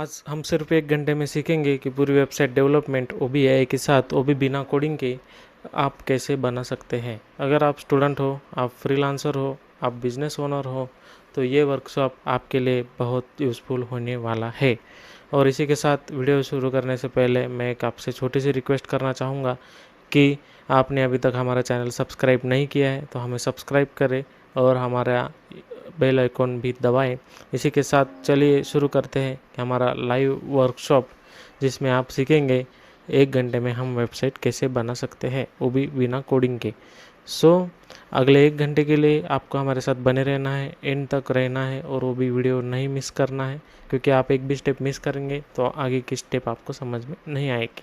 आज हम सिर्फ 1 घंटे में सीखेंगे कि पूरी वेबसाइट डेवलपमेंट वो भी एआई के साथ, वो भी बिना कोडिंग के आप कैसे बना सकते हैं। अगर आप स्टूडेंट हो, आप फ्रीलांसर हो, आप बिजनेस ओनर हो, तो ये वर्कशॉप आपके लिए बहुत यूज़फुल होने वाला है। और इसी के साथ वीडियो शुरू करने से पहले मैं एक आपसे छोटी सी रिक्वेस्ट करना चाहूँगा कि आपने अभी तक हमारा चैनल सब्सक्राइब नहीं किया है तो हमें सब्सक्राइब करें और हमारा बेल आइकॉन भी दबाएं। इसी के साथ चलिए शुरू करते हैं कि हमारा लाइव वर्कशॉप, जिसमें आप सीखेंगे 1 घंटे में हम वेबसाइट कैसे बना सकते हैं, वो भी बिना कोडिंग के। अगले 1 घंटे के लिए आपको हमारे साथ बने रहना है, एंड तक रहना है और वो भी वीडियो नहीं मिस करना है, क्योंकि आप एक भी स्टेप मिस करेंगे तो आगे की स्टेप आपको समझ में नहीं आएगी।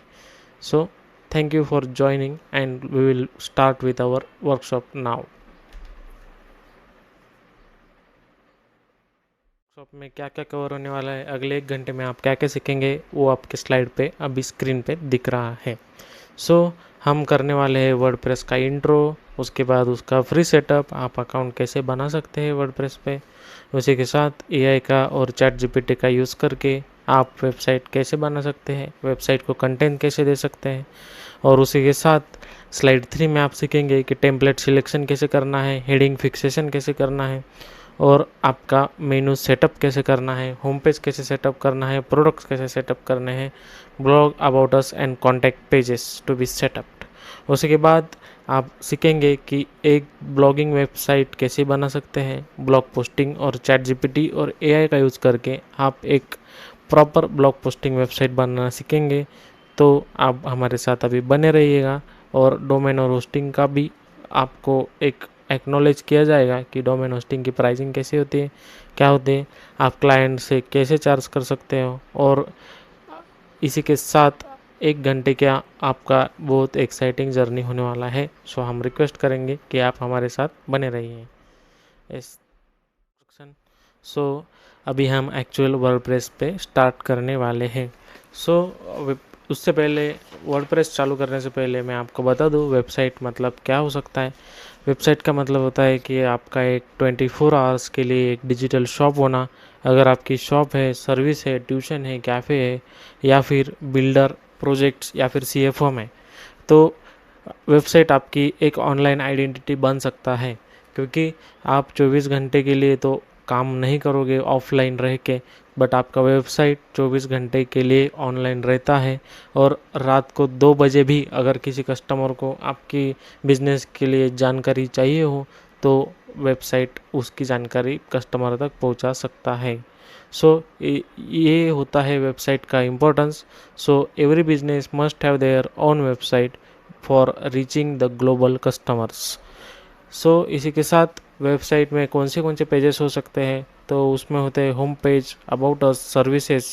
So thank you for joining and we will start with our workshop now. Workshop में क्या क्या कवर होने वाला है, अगले 1 घंटे में आप क्या क्या सीखेंगे, वो आपके स्लाइड पे अभी स्क्रीन पे दिख रहा है। हम करने वाले हैं वर्डप्रेस का इंट्रो, उसके बाद उसका फ्री सेटअप, आप अकाउंट कैसे बना सकते हैं वर्डप्रेस पे, उसी के साथ एआई का और चैट जीपीटी का यूज़ करके आप वेबसाइट कैसे बना सकते हैं, वेबसाइट को कंटेंट कैसे दे सकते हैं। और उसी के साथ स्लाइड 3 में आप सीखेंगे कि टेम्पलेट सिलेक्शन कैसे करना है, हेडिंग फिक्सेशन कैसे करना है, और आपका मेनू सेटअप कैसे करना है, होम पेज कैसे सेटअप करना है, प्रोडक्ट्स कैसे सेटअप करने हैं, blog about us and contact pages to be setuped. उसके बाद आप सीखेंगे कि एक ब्लॉगिंग वेबसाइट कैसे बना सकते हैं, ब्लॉग पोस्टिंग और चैट जीपीटी और एआई का यूज़ करके आप एक प्रॉपर ब्लॉग पोस्टिंग वेबसाइट बनाना सीखेंगे। तो आप हमारे साथ अभी बने रहिएगा। और डोमेन और होस्टिंग का भी आपको एक एक्नॉलेज किया जाएगा कि डोमेन होस्टिंग की प्राइसिंग कैसे होती है, क्या होती है, आप क्लाइंट से कैसे चार्ज कर सकते हो। और इसी के साथ 1 घंटे का आपका बहुत एक्साइटिंग जर्नी होने वाला है। हम रिक्वेस्ट करेंगे कि आप हमारे साथ बने रहिए। सो अभी हम एक्चुअल वर्डप्रेस पे स्टार्ट करने वाले हैं। उससे पहले, वर्डप्रेस चालू करने से पहले मैं आपको बता दूं वेबसाइट मतलब क्या हो सकता है। वेबसाइट का मतलब होता है कि आपका एक 24 आवर्स के लिए एक डिजिटल शॉप होना। अगर आपकी शॉप है, सर्विस है, ट्यूशन है, कैफ़े है, या फिर बिल्डर प्रोजेक्ट्स या फिर सीएफओ में, तो वेबसाइट आपकी एक ऑनलाइन आइडेंटिटी बन सकता है। क्योंकि आप 24 घंटे के लिए तो काम नहीं करोगे ऑफलाइन रह के, बट आपका वेबसाइट 24 घंटे के लिए ऑनलाइन रहता है। और रात को 2 बजे भी अगर किसी कस्टमर को आपकी बिजनेस के लिए जानकारी चाहिए हो, तो वेबसाइट उसकी जानकारी कस्टमर तक पहुंचा सकता है। ये होता है वेबसाइट का importance. Every business must have their own website for reaching the global customers. इसी के साथ वेबसाइट में कौन से पेजेस हो सकते हैं, तो उसमें होते हैं home page, about us, services,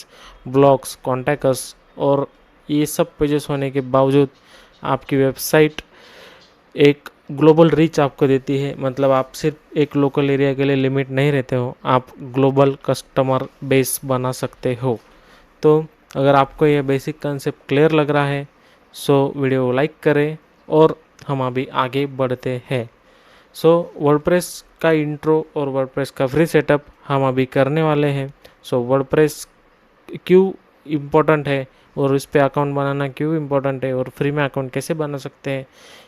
blogs, contact us. और ये सब पेजेस होने के बावजूद आपकी वेबसाइट एक ग्लोबल रीच आपको देती है। मतलब आप सिर्फ एक लोकल एरिया के लिए लिमिट नहीं रहते हो, आप ग्लोबल कस्टमर बेस बना सकते हो। तो अगर आपको यह बेसिक कंसेप्ट क्लियर लग रहा है, वीडियो को लाइक करें और हम अभी आगे बढ़ते हैं। वर्डप्रेस का इंट्रो और वर्डप्रेस का फ्री सेटअप हम अभी करने वाले हैं। वर्डप्रेस क्यों इम्पोर्टेंट है और इस पे अकाउंट बनाना क्यों इम्पोर्टेंट है और फ्री में अकाउंट कैसे बना सकते हैं,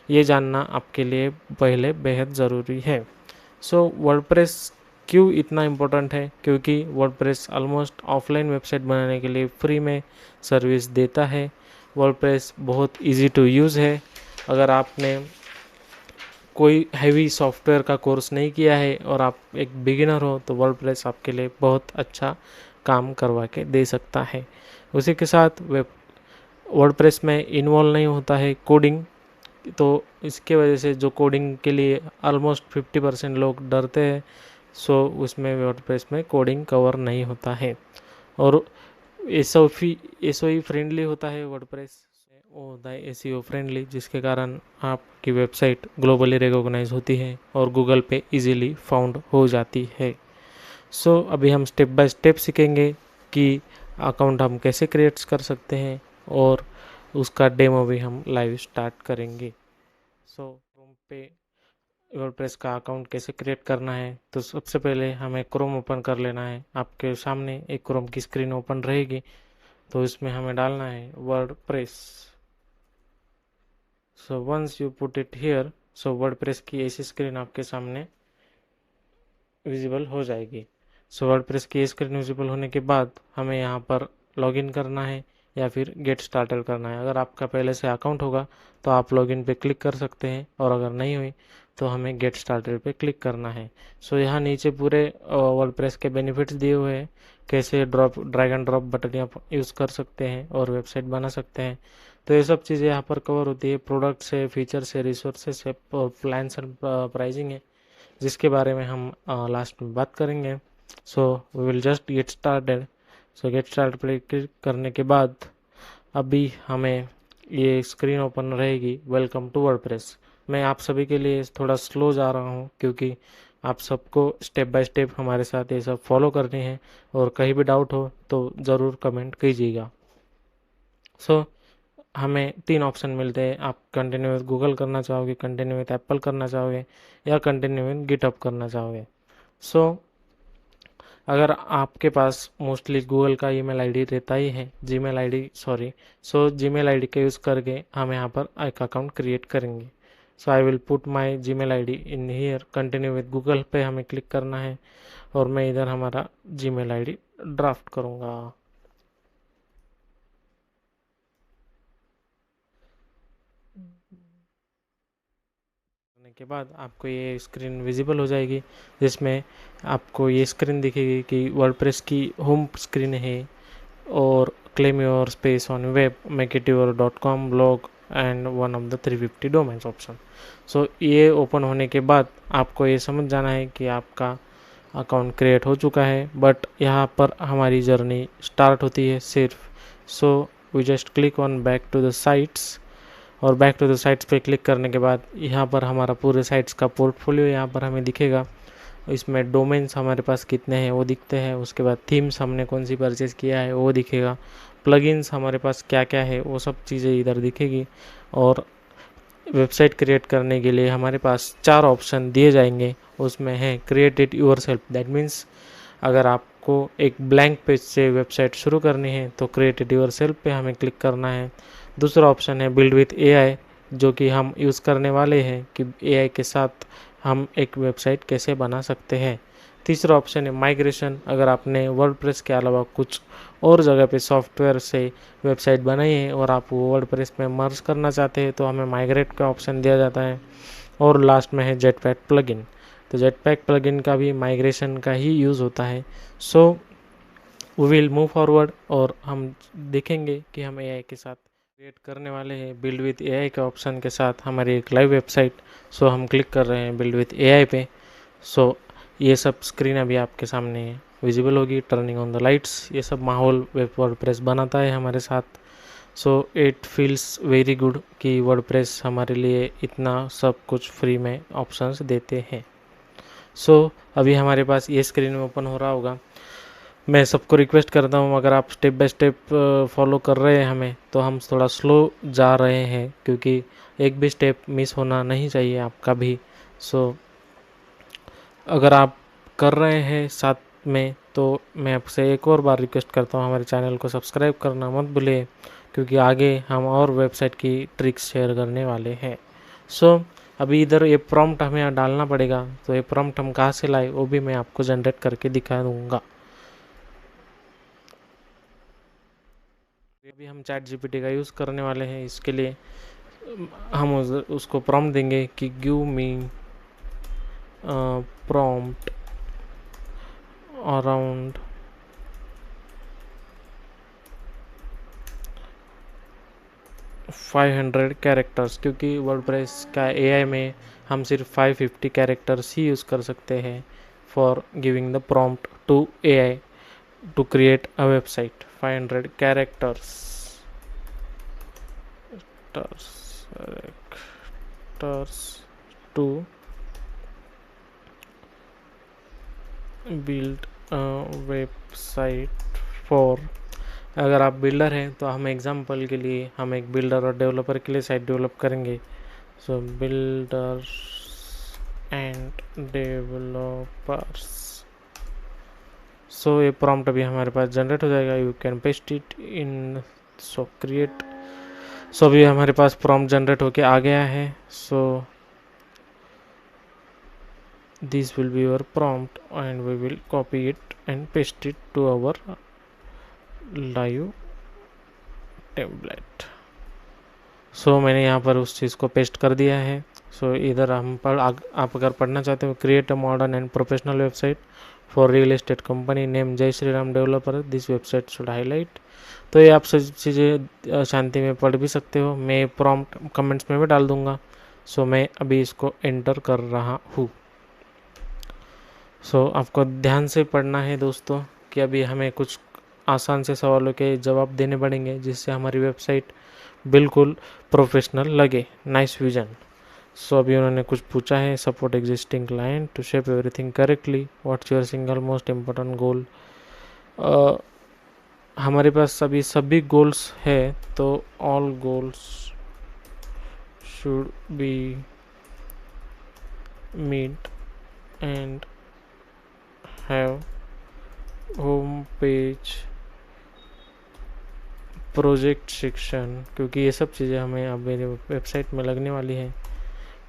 ये जानना आपके लिए पहले बेहद ज़रूरी है। वर्डप्रेस क्यों इतना इम्पोर्टेंट है, क्योंकि वर्डप्रेस ऑलमोस्ट ऑफलाइन वेबसाइट बनाने के लिए फ्री में सर्विस देता है। वर्डप्रेस बहुत इजी टू यूज़ है। अगर आपने कोई हैवी सॉफ्टवेयर का कोर्स नहीं किया है और आप एक बिगिनर हो, तो वर्डप्रेस आपके लिए बहुत अच्छा काम करवा के दे सकता है। उसी के साथ वर्डप्रेस में इन्वॉल्व नहीं होता है कोडिंग, तो इसके वजह से जो कोडिंग के लिए ऑलमोस्ट 50% लोग डरते हैं, उसमें वर्डप्रेस में कोडिंग कवर नहीं होता है। और एसओई फ्रेंडली होता है वर्डप्रेस, वो होता है एसईओ फ्रेंडली, जिसके कारण आपकी वेबसाइट ग्लोबली रिकॉग्नाइज होती है और गूगल पे इजीली फाउंड हो जाती है। अभी हम स्टेप बाय स्टेप सीखेंगे कि अकाउंट हम कैसे क्रिएट कर सकते हैं और उसका डेमो भी हम लाइव स्टार्ट करेंगे। होम पे वर्डप्रेस का अकाउंट कैसे क्रिएट करना है, तो सबसे पहले हमें क्रोम ओपन कर लेना है। आपके सामने एक क्रोम की स्क्रीन ओपन रहेगी, तो इसमें हमें डालना है WordPress. So once you put it here, so WordPress की ऐसी स्क्रीन आपके सामने विजिबल हो जाएगी। सो वर्डप्रेस की स्क्रीन विजिबल होने के बाद हमें यहाँ पर लॉगिन करना है या फिर गेट स्टार्टेड करना है। अगर आपका पहले से अकाउंट होगा तो आप लॉगिन पे क्लिक कर सकते हैं, और अगर नहीं हुई तो हमें गेट स्टार्टेड पे क्लिक करना है। सो यहाँ नीचे पूरे वर्डप्रेस के बेनिफिट्स दिए हुए हैं, कैसे ड्रैग एंड ड्रॉप बटन आप यूज़ कर सकते हैं और वेबसाइट बना सकते हैं। तो ये सब चीज़ें यहाँ पर कवर होती है। प्रोडक्ट से, फीचर से, रिसोर्सेस से और प्लान्स एंड प्राइजिंग है, जिसके बारे में हम लास्ट में बात करेंगे। So we will just get started. So get start पे क्लिक करने के बाद अभी हमें ये स्क्रीन ओपन रहेगी, वेलकम टू वर्डप्रेस। मैं आप सभी के लिए थोड़ा स्लो जा रहा हूँ, क्योंकि आप सबको स्टेप बाय स्टेप हमारे साथ ये सब फॉलो करनी है, और कहीं भी डाउट हो तो ज़रूर कमेंट कीजिएगा। सो हमें 3 ऑप्शन मिलते हैं। आप कंटिन्यू विद गूगल करना चाहोगे, कंटिन्यू विद एप्पल करना चाहोगे, या कंटिन्यू विद गिटहब करना चाहोगे। सो अगर आपके पास मोस्टली गूगल का ईमेल आईडी रहता ही है, Gmail ID sorry, so Gmail ID का यूज़ करके हम यहाँ पर एक अकाउंट क्रिएट करेंगे। So I will put my Gmail ID in here. Continue with Google पे हमें क्लिक करना है, और मैं इधर हमारा जीमेल आईडी ड्राफ्ट करूँगा। करने के बाद आपको ये स्क्रीन विजिबल हो जाएगी, जिसमें आपको ये स्क्रीन दिखेगी कि वर्डप्रेस की होम स्क्रीन है, और claim your space on web, make it your .com blog and one of the 350 domains option. So ये ओपन होने के बाद आपको ये समझ जाना है कि आपका अकाउंट क्रिएट हो चुका है, बट यहाँ पर हमारी जर्नी स्टार्ट होती है सिर्फ। So we just click on back to the sites, और बैक टू द साइट्स पे क्लिक करने के बाद यहाँ पर हमारा पूरे साइट्स का पोर्टफोलियो यहाँ पर हमें दिखेगा। इसमें डोमेन्स हमारे पास कितने हैं वो दिखते हैं, उसके बाद थीम्स हमने कौन सी परचेज़ किया है वो दिखेगा, प्लगइन्स हमारे पास क्या क्या है वो सब चीज़ें इधर दिखेगी। और वेबसाइट क्रिएट करने के लिए हमारे पास 4 ऑप्शन दिए जाएंगे। उसमें है create it yourself, that means अगर आपको एक ब्लैंक पेज से वेबसाइट शुरू करनी है तो क्रिएट इट योरसेल्फ पे हमें क्लिक करना है। दूसरा ऑप्शन है बिल्ड विथ एआई, जो कि हम यूज़ करने वाले हैं कि एआई के साथ हम एक वेबसाइट कैसे बना सकते हैं। तीसरा ऑप्शन है माइग्रेशन, अगर आपने वर्डप्रेस के अलावा कुछ और जगह पे सॉफ्टवेयर से वेबसाइट बनाई है और आप वो वर्डप्रेस में मर्ज करना चाहते हैं तो हमें माइग्रेट का ऑप्शन दिया जाता है। और लास्ट में है जेटपैक प्लगइन, तो जेटपैक प्लगइन का भी माइग्रेशन का ही यूज़ होता है। So we will move forward, और हम देखेंगे कि हम एआई के साथ क्रिएट करने वाले हैं बिल्ड विथ एआई के ऑप्शन के साथ हमारी एक लाइव वेबसाइट। सो हम क्लिक कर रहे हैं बिल्ड विथ एआई पे। सो ये सब स्क्रीन अभी आपके सामने विजिबल होगी, टर्निंग ऑन द लाइट्स, ये सब माहौल वर्डप्रेस बनाता है हमारे साथ। So it feels very good कि वर्डप्रेस हमारे लिए इतना सब कुछ फ्री में ऑप्शंस देते हैं। सो अभी हमारे पास ये स्क्रीन में ओपन हो रहा होगा। मैं सबको रिक्वेस्ट करता हूँ, अगर आप स्टेप बाय स्टेप फॉलो कर रहे हैं हमें, तो हम थोड़ा स्लो जा रहे हैं, क्योंकि एक भी स्टेप मिस होना नहीं चाहिए आपका भी। सो अगर आप कर रहे हैं साथ में, तो मैं आपसे एक और बार रिक्वेस्ट करता हूँ, हमारे चैनल को सब्सक्राइब करना मत भूलिए, क्योंकि आगे हम और वेबसाइट की ट्रिक्स शेयर करने वाले हैं। सो अभी इधर ये प्रॉम्प्ट हमें डालना पड़ेगा, तो ये प्रॉम्प्ट हम कहाँ से लाए वो भी मैं आपको जनरेट करके दिखा दूँगा। अभी हम चैट जीपीटी का यूज़ करने वाले हैं। इसके लिए हम उसको प्रॉम्प्ट देंगे कि give me prompt around 500 characters, क्योंकि वर्डप्रेस का एआई में हम सिर्फ 550 कैरेक्टर्स ही यूज़ कर सकते हैं for giving the prompt to AI to create a website। 500 characters to build a website for। अगर आप बिल्डर हैं तो हम एग्जांपल के लिए हम एक बिल्डर और डेवलपर के लिए साइट डेवलप करेंगे। So builders and developers. So ये प्रॉम्प्ट अभी हमारे पास जनरेट हो जाएगा। You can paste it in so create. So अभी हमारे पास प्रॉम्प्ट जनरेट होके आ गया है। सो this will be your prompt and we will copy it and paste it to our live template। सो मैंने यहाँ पर उस चीज़ को पेस्ट कर दिया है। सो इधर हम आप अगर पढ़ना चाहते हो, create a modern and professional website for real estate company name Jai Shri Ram developer, this website should highlight. तो ये आप सब चीज़ें शांति में पढ़ भी सकते हो। मैं प्रॉम्प्ट कमेंट्स में भी डाल दूंगा। सो मैं अभी इसको एंटर कर रहा हूँ। सो आपको ध्यान से पढ़ना है दोस्तों, कि अभी हमें कुछ आसान से सवालों के जवाब देने पड़ेंगे जिससे हमारी वेबसाइट बिल्कुल प्रोफेशनल लगे। Nice vision. सो अभी उन्होंने कुछ पूछा है, support existing client to shape everything correctly, what's your single most important goal. हमारे पास अभी सभी गोल्स है, तो all goals should be meet and have home page project section, क्योंकि ये सब चीज़ें हमें अब मेरे वेबसाइट में लगने वाली है।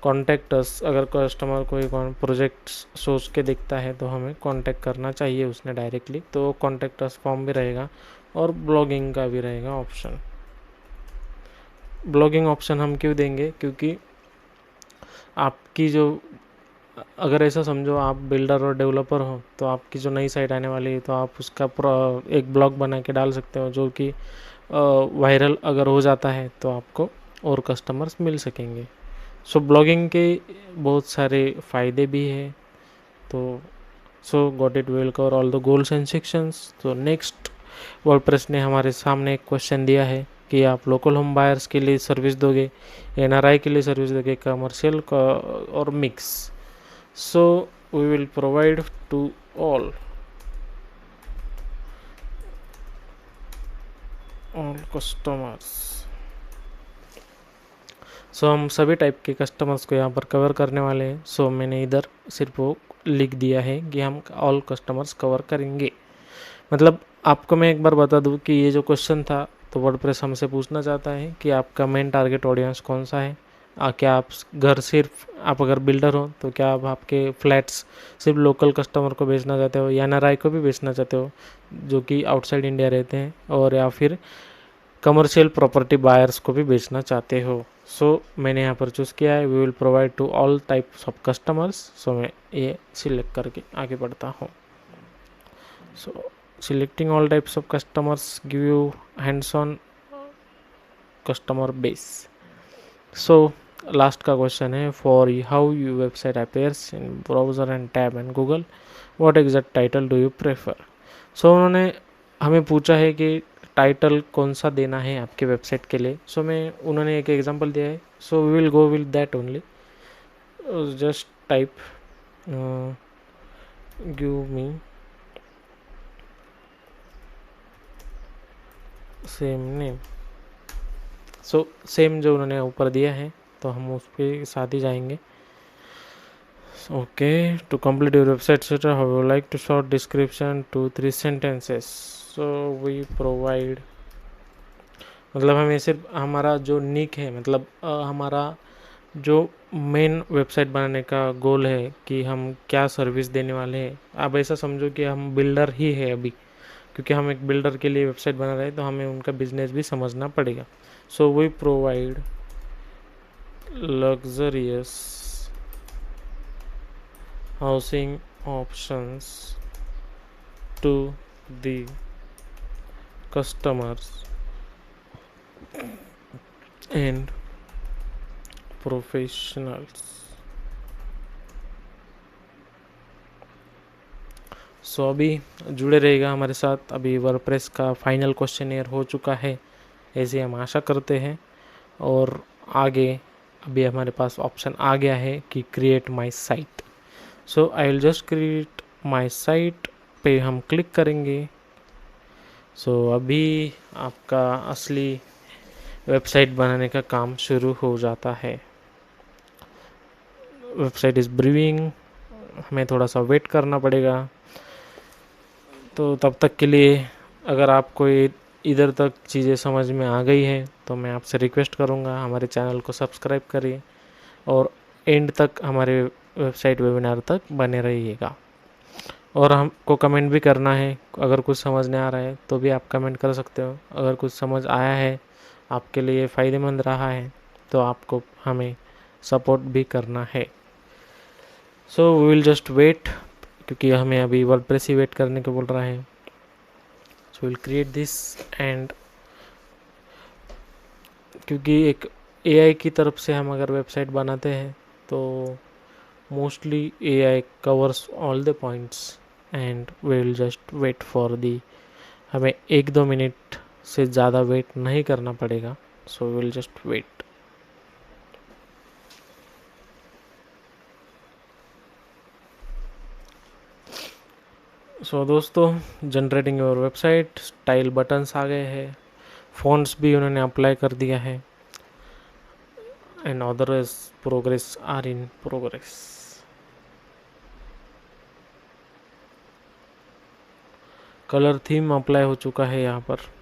कॉन्टैक्ट अस, अगर कस्टमर कोई प्रोजेक्ट सोच के देखता है तो हमें कॉन्टैक्ट करना चाहिए उसने डायरेक्टली, तो कॉन्टैक्ट अस फॉर्म भी रहेगा और ब्लॉगिंग का भी रहेगा ऑप्शन। ब्लॉगिंग ऑप्शन हम क्यों देंगे, क्योंकि आपकी जो, अगर ऐसा समझो आप बिल्डर और डेवलपर हो, तो आपकी जो नई साइट आने वाली है तो आप उसका एक ब्लॉग बना के डाल सकते हो, जो कि वायरल अगर हो जाता है तो आपको और कस्टमर्स मिल सकेंगे। सो ब्लॉगिंग के बहुत सारे फ़ायदे भी हैं। तो सो got it, will cover all the goals and sections. तो नेक्स्ट वर्डप्रेस ने हमारे सामने एक क्वेश्चन दिया है कि आप लोकल होम बायर्स के लिए सर्विस दोगे, एनआरआई के लिए सर्विस दोगे, कमर्शियल और mix. So we will provide to all customers। सो हम सभी टाइप के कस्टमर्स को यहाँ पर कवर करने वाले हैं। सो मैंने इधर सिर्फ वो लिख दिया है कि हम ऑल कस्टमर्स कवर करेंगे। मतलब आपको मैं एक बार बता दूँ कि ये जो क्वेश्चन था, तो वर्डप्रेस हमसे पूछना चाहता है कि आपका मेन टारगेट ऑडियंस कौन सा है। क्या आप घर सिर्फ, आप अगर बिल्डर हो तो क्या आप आपके फ्लैट्स सिर्फ लोकल कस्टमर को बेचना चाहते हो, या एनआरआई को भी बेचना चाहते हो जो कि आउटसाइड इंडिया रहते हैं, और या फिर कमर्शियल प्रॉपर्टी बायर्स को भी बेचना चाहते हो। सो मैंने यहाँ पर चूज़ किया है we will provide to all types of customers. So मैं ये सिलेक्ट करके आगे बढ़ता हूँ। So selecting all types of customers give you hands on customer base. So last का क्वेश्चन है, for how you website appears in browser and tab and Google, what exact title do you prefer. So उन्होंने हमें पूछा है कि title कौन सा देना है आपके वेबसाइट के लिए। सो उन्होंने एक एग्जांपल दिया है। So we will go with that only. Just type give me same name. So same जो उन्होंने ऊपर दिया है तो हम उस पर साथ ही जाएंगे। Okay, to complete your website setup how you like to short description 2-3 sentences. So we provide, मतलब हमें सिर्फ हमारा जो निक है, मतलब हमारा जो मेन वेबसाइट बनाने का गोल है कि हम क्या सर्विस देने वाले हैं। आप ऐसा समझो कि हम बिल्डर ही है अभी, क्योंकि हम एक बिल्डर के लिए वेबसाइट बना रहे हैं तो हमें उनका बिजनेस भी समझना पड़ेगा। So we provide luxurious housing options to the customers and professionals। So अभी जुड़े रहेगा हमारे साथ। अभी वर्डप्रेस का फाइनल क्वेश्चनियर हो चुका है, ऐसे हम आशा करते हैं। और आगे अभी हमारे पास ऑप्शन आ गया है कि create my site. So I will just create my site पे हम क्लिक करेंगे। सो अभी आपका असली वेबसाइट बनाने का काम शुरू हो जाता है। वेबसाइट इज़ ब्रीविंग, हमें थोड़ा सा वेट करना पड़ेगा। तो तब तक के लिए अगर आपको इधर तक चीज़ें समझ में आ गई है तो मैं आपसे रिक्वेस्ट करूँगा हमारे चैनल को सब्सक्राइब करिए और एंड तक हमारे वेबसाइट वेबिनार तक बने रहिएगा। और हमको कमेंट भी करना है, अगर कुछ समझ नहीं आ रहा है तो भी आप कमेंट कर सकते हो। अगर कुछ समझ आया है, आपके लिए फ़ायदेमंद रहा है, तो आपको हमें सपोर्ट भी करना है। So we will just wait, क्योंकि हमें अभी वर्डप्रेस ही वेट करने को बोल रहा है। So will create this and क्योंकि एक एआई की तरफ से हम अगर वेबसाइट बनाते हैं तो mostly AI covers all the points and we will just wait for the, हमें 1-2 मिनट से ज़्यादा वेट नहीं करना पड़ेगा। So we will just wait. So दोस्तों, generating your website, style buttons आ गए हैं, फ़ॉन्ट्स भी उन्होंने अप्लाई कर दिया है and other progress are in progress. Colour theme apply हो चुका है यहाँ पर।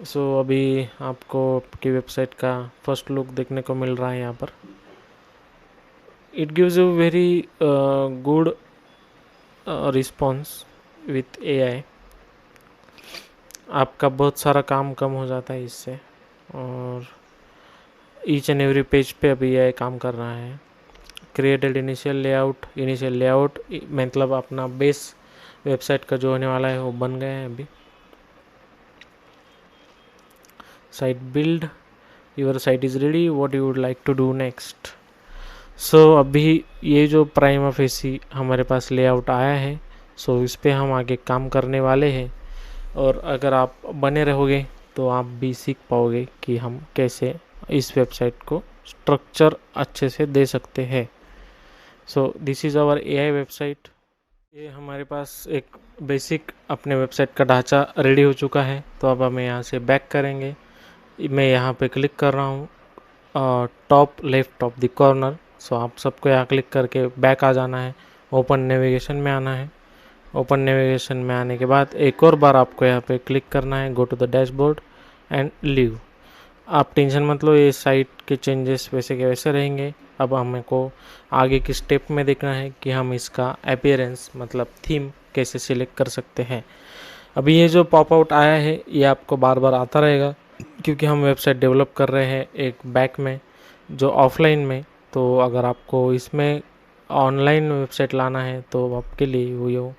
सो अभी आपको आपकी वेबसाइट का फर्स्ट लुक देखने को मिल रहा है यहाँ पर। It gives you very good response with AI. आपका बहुत सारा काम कम हो जाता है इससे, और ईच एंड एवरी पेज पे अभी एआई काम कर रहा है। क्रिएटेड इनिशियल लेआउट मतलब अपना बेस वेबसाइट का जो होने वाला है वो बन गया है अभी। Site build, your site is ready, what you would like to do next. So अभी ये जो प्राइमा फेसी हमारे पास लेआउट आया है, सो इस पे हम आगे काम करने वाले हैं। और अगर आप बने रहोगे तो आप भी सीख पाओगे कि हम कैसे इस वेबसाइट को स्ट्रक्चर अच्छे से दे सकते हैं। So this is our AI website. ये हमारे पास एक बेसिक अपने वेबसाइट का ढांचा रेडी हो चुका है। तो अब हमें यहाँ से बैक करेंगे। मैं यहाँ पे क्लिक कर रहा हूँ top left of the corner. So आप सबको यहाँ क्लिक करके बैक आ जाना है, ओपन नेविगेशन में आना है। ओपन नेविगेशन में आने के बाद एक और बार आपको यहाँ पे क्लिक करना है, go to the dashboard and leave. आप टेंशन मत लो, ये साइट के चेंजेस वैसे के वैसे रहेंगे। अब हमें को आगे की स्टेप में देखना है कि हम इसका अपीयरेंस मतलब थीम कैसे सिलेक्ट कर सकते हैं। अभी ये जो पॉप आउट आया है ये आपको बार बार आता रहेगा, क्योंकि हम वेबसाइट डेवलप कर रहे हैं एक बैक में जो ऑफलाइन में। तो अगर आपको इसमें ऑनलाइन वेबसाइट लाना है तो आपके लिए वो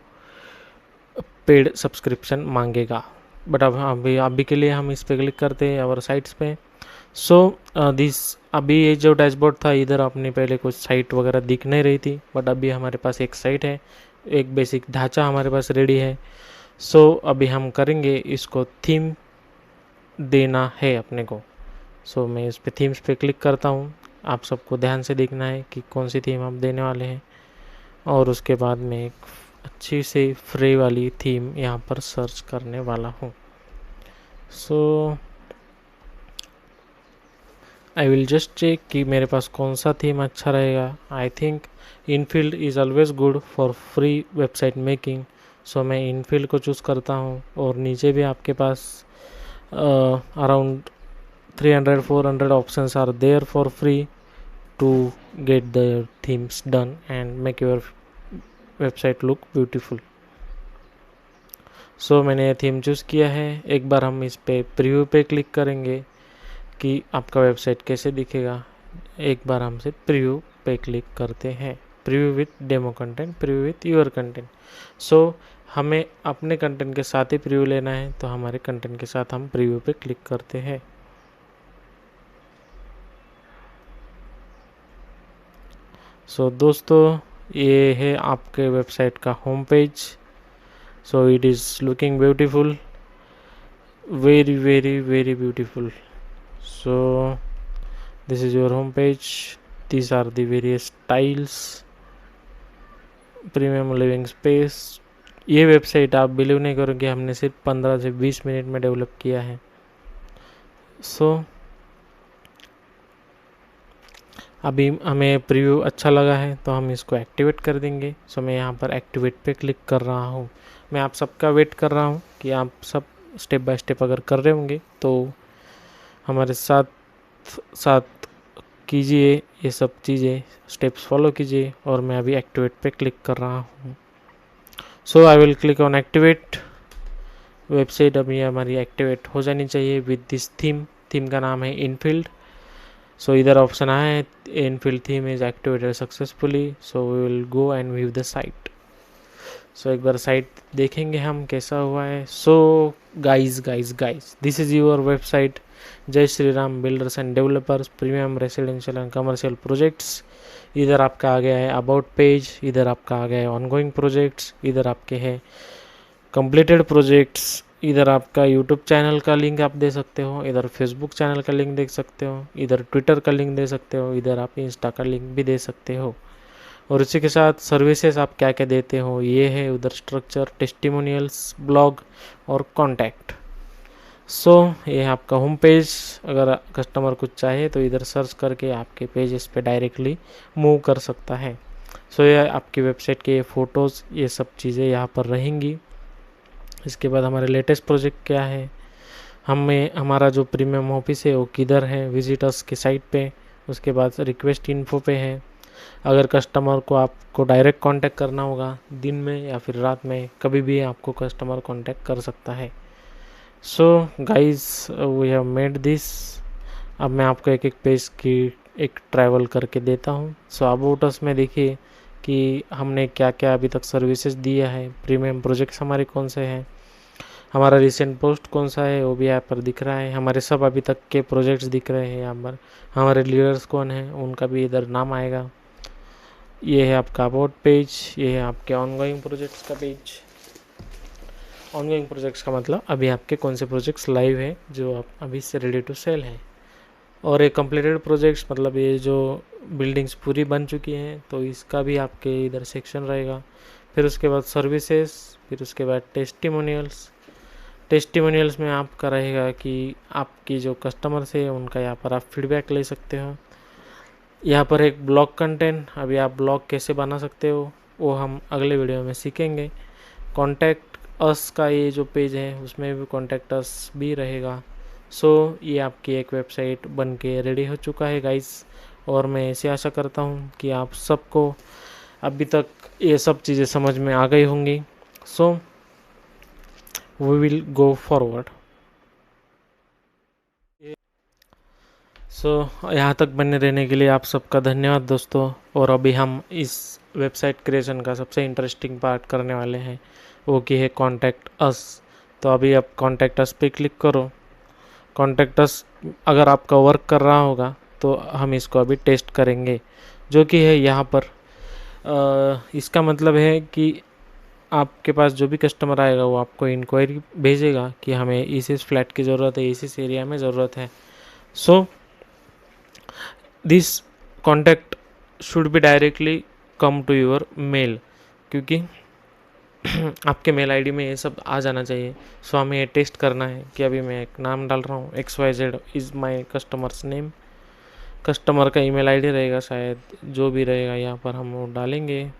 पेड सब्सक्रिप्शन मांगेगा। बट अब अभी के लिए हम इस पे क्लिक करते हैं और साइट्स पे। सो दिस अभी ये जो डैशबोर्ड था, इधर अपने पहले कुछ साइट वगैरह दिख नहीं रही थी, बट अभी हमारे पास एक साइट है, एक बेसिक ढांचा हमारे पास रेडी है। सो अभी हम करेंगे, इसको थीम देना है अपने को। सो मैं इस पे थीम्स पे क्लिक करता हूँ। आप सबको ध्यान से देखना है कि कौन सी थीम हम देने वाले हैं, और उसके बाद मैं एक अच्छी से फ्री वाली थीम यहाँ पर सर्च करने वाला हूँ। So I will just check कि मेरे पास कौन सा थीम अच्छा रहेगा। I think Infield is always good for free website making. So मैं इनफील्ड को चूज़ करता हूँ, और नीचे भी आपके पास around 300-400 options are there for free to get the themes done and make your website look beautiful. So मैंने थीम चूज़ किया है। एक बार हम इस पे प्रीव्यू पे क्लिक करेंगे कि आपका वेबसाइट कैसे दिखेगा। एक बार हमसे प्रीव्यू पे क्लिक करते हैं, preview with demo content, preview with your content. So हमें अपने कंटेंट के साथ ही प्रीव्यू लेना है, तो हमारे कंटेंट के साथ हम प्रीव्यू पे क्लिक करते हैं। सो दोस्तों, ये है आपके वेबसाइट का home page. So it is looking beautiful, very very very beautiful. So this is your home page. These are the various styles, premium living space. ये वेबसाइट आप बिलीव नहीं करोगे, हमने सिर्फ 15 से 20 मिनट में डेवलप किया है। सो अभी हमें प्रीव्यू अच्छा लगा है तो हम इसको एक्टिवेट कर देंगे। सो मैं यहाँ पर एक्टिवेट पे क्लिक कर रहा हूँ। मैं आप सबका वेट कर रहा हूँ कि आप सब स्टेप बाय स्टेप अगर कर रहे होंगे तो हमारे साथ साथ कीजिए, ये सब चीज़ें स्टेप्स फॉलो कीजिए। और मैं अभी एक्टिवेट पे क्लिक कर रहा हूँ। So I will click on activate. Website अभी हमारी एक्टिवेट हो जानी चाहिए विद दिस थीम का नाम है इनफील्ड। सो इधर ऑप्शन आया है Infield theme is activated successfully. So we will go and view the site. So एक बार साइट देखेंगे हम कैसा हुआ है। So guys this is your website Jai Shri Ram builders and developers premium residential and commercial projects. इधर आपका आ गया है अबाउट पेज, इधर आपका आ गया है ऑनगोइंग प्रोजेक्ट्स, इधर आपके हैं कंप्लीटेड प्रोजेक्ट्स, इधर आपका यूट्यूब चैनल का लिंक आप दे सकते हो, इधर फेसबुक चैनल का लिंक दे सकते हो, इधर ट्विटर का लिंक दे सकते हो, इधर आप इंस्टा का लिंक भी दे सकते हो। और इसी के साथ सर्विसेज आप क्या क्या देते हो ये है। उधर स्ट्रक्चर, टेस्टिमोनियल्स, ब्लॉग और कॉन्टैक्ट। सो ये है आपका होम पेज। अगर कस्टमर कुछ चाहे तो इधर सर्च करके आपके पेज इस पे डायरेक्टली मूव कर सकता है। सो ये आपकी वेबसाइट के फ़ोटोज़ ये सब चीज़ें यहाँ पर रहेंगी। इसके बाद हमारे लेटेस्ट प्रोजेक्ट क्या है, हमें हमारा जो प्रीमियम ऑफिस है वो किधर है, विजिटर्स की साइट पे। उसके बाद रिक्वेस्ट इन्फो पे है। अगर कस्टमर को आपको डायरेक्ट कांटेक्ट करना होगा दिन में या फिर रात में, कभी भी आपको कस्टमर कांटेक्ट कर सकता है। So guys we have made this. अब मैं आपको एक एक पेज की एक ट्रैवल करके देता हूँ। सो अबाउट अस में देखिए कि हमने क्या क्या अभी तक सर्विसेज दिया है, प्रीमियम प्रोजेक्ट्स हमारे कौन से हैं, हमारा रिसेंट पोस्ट कौन सा है वो भी यहाँ पर दिख रहा है, हमारे सब अभी तक के प्रोजेक्ट्स दिख रहे हैं यहाँ पर, हमारे लीडर्स कौन हैं उनका भी इधर नाम आएगा। ये है आपका अबाउट पेज, ये है आपके ऑनगोइंग प्रोजेक्ट्स का पेज। ऑनगोइंग प्रोजेक्ट्स का मतलब अभी आपके कौन से प्रोजेक्ट्स लाइव है जो आप अभी से रेडी टू सेल है। और ये कंप्लीटेड प्रोजेक्ट्स मतलब ये जो बिल्डिंग्स पूरी बन चुकी हैं तो इसका भी आपके इधर सेक्शन रहेगा। फिर उसके बाद सर्विसेज, फिर उसके बाद टेस्टिमोनियल्स। टेस्टिमोनियल्स में आपका रहेगा कि आपकी जो कस्टमर्स है उनका यहाँ पर आप फीडबैक ले सकते हो। यहाँ पर एक ब्लॉग कंटेंट, अभी आप ब्लॉग कैसे बना सकते हो वो हम अगले वीडियो में सीखेंगे। कॉन्टैक्ट अस का ये जो पेज है उसमें भी कॉन्टैक्ट अस भी रहेगा। सो ये आपकी एक वेबसाइट बन के रेडी हो चुका है गाइस। और मैं ऐसे आशा करता हूँ कि आप सबको अभी तक ये सब चीज़ें समझ में आ गई होंगी। So we will go forward. यहाँ तक बने रहने के लिए आप सबका धन्यवाद दोस्तों। और अभी हम इस वेबसाइट क्रिएशन का सबसे इंटरेस्टिंग पार्ट करने वाले हैं, वो की है कॉन्टैक्ट अस। तो अभी आप कॉन्टैक्ट अस पे क्लिक करो। कॉन्टैक्ट अस अगर आपका वर्क कर रहा होगा तो हम इसको अभी टेस्ट करेंगे, जो कि है यहाँ पर। इसका मतलब है कि आपके पास जो भी कस्टमर आएगा वो आपको इंक्वायरी भेजेगा कि हमें इस फ्लैट की ज़रूरत है, इस एरिया में ज़रूरत है। So this contact should be directly come to your mail, क्योंकि आपके मेल आईडी में ये सब आ जाना चाहिए। सो हमें ये टेस्ट करना है कि अभी मैं एक नाम डाल रहा हूँ, XYZ is my customers name. Customer का ईमेल आईडी रहेगा शायद, जो भी रहेगा यहाँ पर हम वो डालेंगे।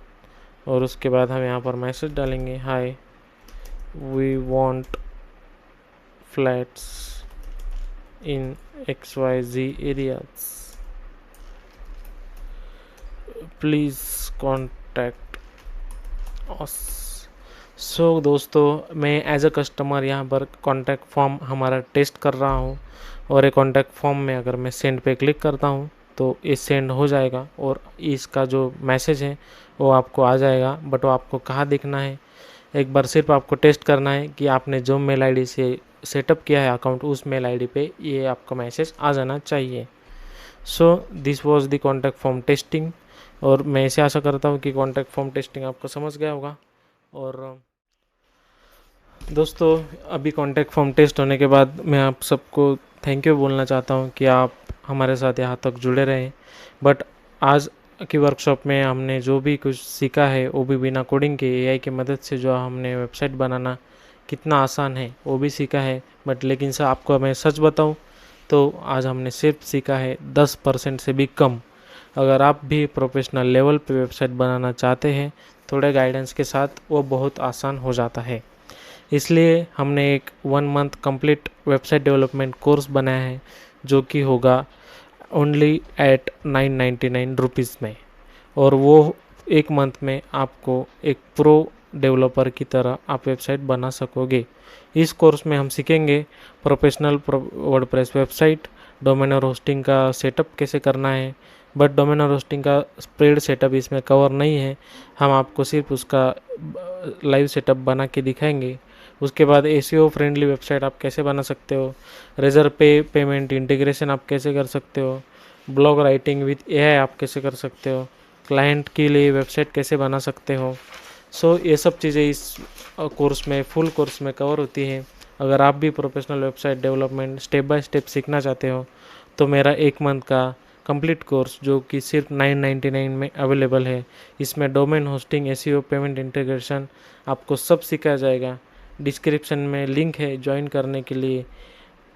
और उसके बाद हम यहाँ पर मैसेज डालेंगे, hi we want flats in XYZ areas, please contact us. So दोस्तों मैं एज अ कस्टमर यहाँ पर कॉन्टैक्ट फॉर्म हमारा टेस्ट कर रहा हूँ। और ये कॉन्टैक्ट फॉर्म में अगर मैं सेंड पे क्लिक करता हूँ तो ये सेंड हो जाएगा और इसका जो मैसेज है वो आपको आ जाएगा। बट वो आपको कहाँ दिखना है, एक बार सिर्फ आपको टेस्ट करना है कि आपने जो मेल आईडी से सेटअप किया है अकाउंट, उस मेल आईडी पे ये आपका मैसेज आ जाना चाहिए। So this was the contact form testing. और मैं ऐसे आशा करता हूँ कि कॉन्टैक्ट फॉर्म टेस्टिंग आपको समझ गया होगा। और दोस्तों अभी कॉन्टैक्ट फॉर्म टेस्ट होने के बाद मैं आप सबको थैंक यू बोलना चाहता हूँ कि आप हमारे साथ यहाँ तक जुड़े रहें। बट आज की वर्कशॉप में हमने जो भी कुछ सीखा है वो भी बिना कोडिंग के एआई की मदद से जो हमने वेबसाइट बनाना कितना आसान है वो भी सीखा है। बट लेकिन सर आपको मैं सच बताऊं तो आज हमने सिर्फ सीखा है 10% से भी कम। अगर आप भी प्रोफेशनल लेवल पे वेबसाइट बनाना चाहते हैं थोड़े गाइडेंस के साथ वो बहुत आसान हो जाता है। इसलिए हमने एक 1 month complete website development course बनाया है जो कि होगा ओनली एट 999 रुपीज़ में, और वो एक मंथ में आपको एक प्रो डेवलपर की तरह आप वेबसाइट बना सकोगे। इस कोर्स में हम सीखेंगे प्रोफेशनल वर्डप्रेस वेबसाइट, डोमेन और होस्टिंग का सेटअप कैसे करना है। बट डोमेन और होस्टिंग का स्प्रेड सेटअप इसमें कवर नहीं है, हम आपको सिर्फ उसका लाइव सेटअप बना के दिखाएंगे। उसके बाद एसईओ फ्रेंडली वेबसाइट आप कैसे बना सकते हो, रेजर पेमेंट इंटीग्रेशन आप कैसे कर सकते हो, ब्लॉग राइटिंग विथ एआई आप कैसे कर सकते हो, क्लाइंट के लिए वेबसाइट कैसे बना सकते हो। सो ये सब चीज़ें इस कोर्स में फुल कोर्स में कवर होती है। अगर आप भी professional website development step by step सीखना चाहते हो तो मेरा 1 मंथ का कंप्लीट कोर्स जो कि सिर्फ 999 में अवेलेबल है, इसमें domain hosting, SEO, payment integration आपको सब सिखाया जाएगा। डिस्क्रिप्शन में लिंक है ज्वाइन करने के लिए,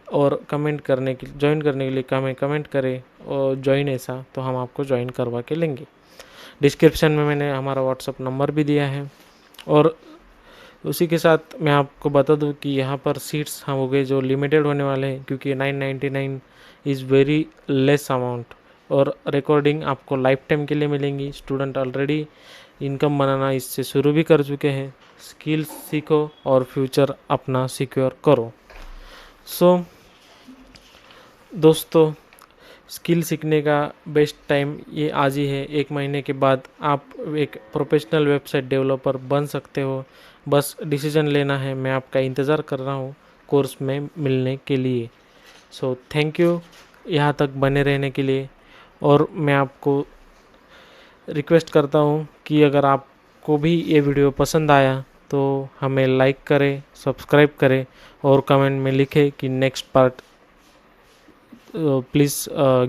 और ज्वाइन करने के लिए कमेंट करें और ज्वाइन ऐसा तो हम आपको ज्वाइन करवा के लेंगे। डिस्क्रिप्शन में मैंने हमारा व्हाट्सअप नंबर भी दिया है। और उसी के साथ मैं आपको बता दूं कि यहाँ पर सीट्स हम हो गए जो लिमिटेड होने वाले हैं, क्योंकि 999 इज़ वेरी लेस अमाउंट, और रिकॉर्डिंग आपको लाइफ टाइम के लिए मिलेंगी। स्टूडेंट ऑलरेडी इनकम बनाना इससे शुरू भी कर चुके हैं। स्किल्स सीखो और फ्यूचर अपना सिक्योर करो। सो दोस्तों, स्किल सीखने का बेस्ट टाइम ये आज ही है। 1 महीने के बाद आप एक प्रोफेशनल वेबसाइट डेवलपर बन सकते हो। बस डिसीजन लेना है। मैं आपका इंतज़ार कर रहा हूँ कोर्स में मिलने के लिए। सो थैंक यू यहाँ तक बने रहने के लिए। और मैं आपको रिक्वेस्ट करता हूँ कि अगर आपको भी ये वीडियो पसंद आया तो हमें लाइक करें, सब्सक्राइब करें और कमेंट में लिखें कि next part please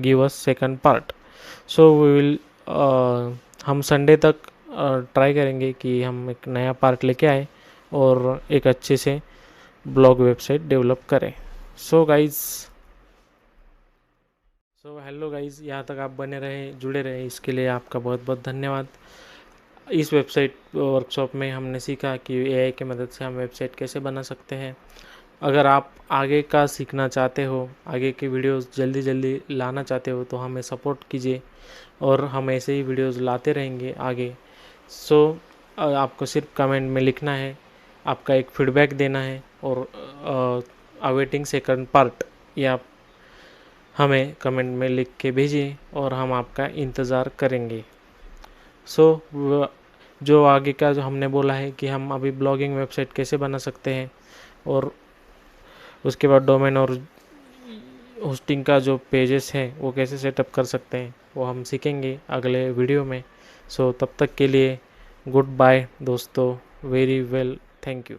give us second part. So we will हम संडे तक ट्राई करेंगे कि हम एक नया पार्ट लेके आए और एक अच्छे से ब्लॉग वेबसाइट डेवलप करें। सो हेलो गाइज, यहाँ तक आप बने रहे, जुड़े रहे, इसके लिए आपका बहुत बहुत धन्यवाद। इस वेबसाइट वर्कशॉप में हमने सीखा कि एआई की मदद से हम वेबसाइट कैसे बना सकते हैं। अगर आप आगे का सीखना चाहते हो, आगे की वीडियोस जल्दी जल्दी लाना चाहते हो तो हमें सपोर्ट कीजिए, और हम ऐसे ही वीडियोस लाते रहेंगे आगे। सो आपको सिर्फ कमेंट में लिखना है, आपका एक फीडबैक देना है, और अवेटिंग सेकंड पार्ट ये आप हमें कमेंट में लिख के भेजिए और हम आपका इंतज़ार करेंगे। सो जो आगे का जो हमने बोला है कि हम अभी ब्लॉगिंग वेबसाइट कैसे बना सकते हैं, और उसके बाद डोमेन और होस्टिंग का जो पेजेस हैं वो कैसे सेटअप कर सकते हैं, वो हम सीखेंगे अगले वीडियो में। सो तब तक के लिए गुड बाय दोस्तों, वेरी वेल, थैंक यू।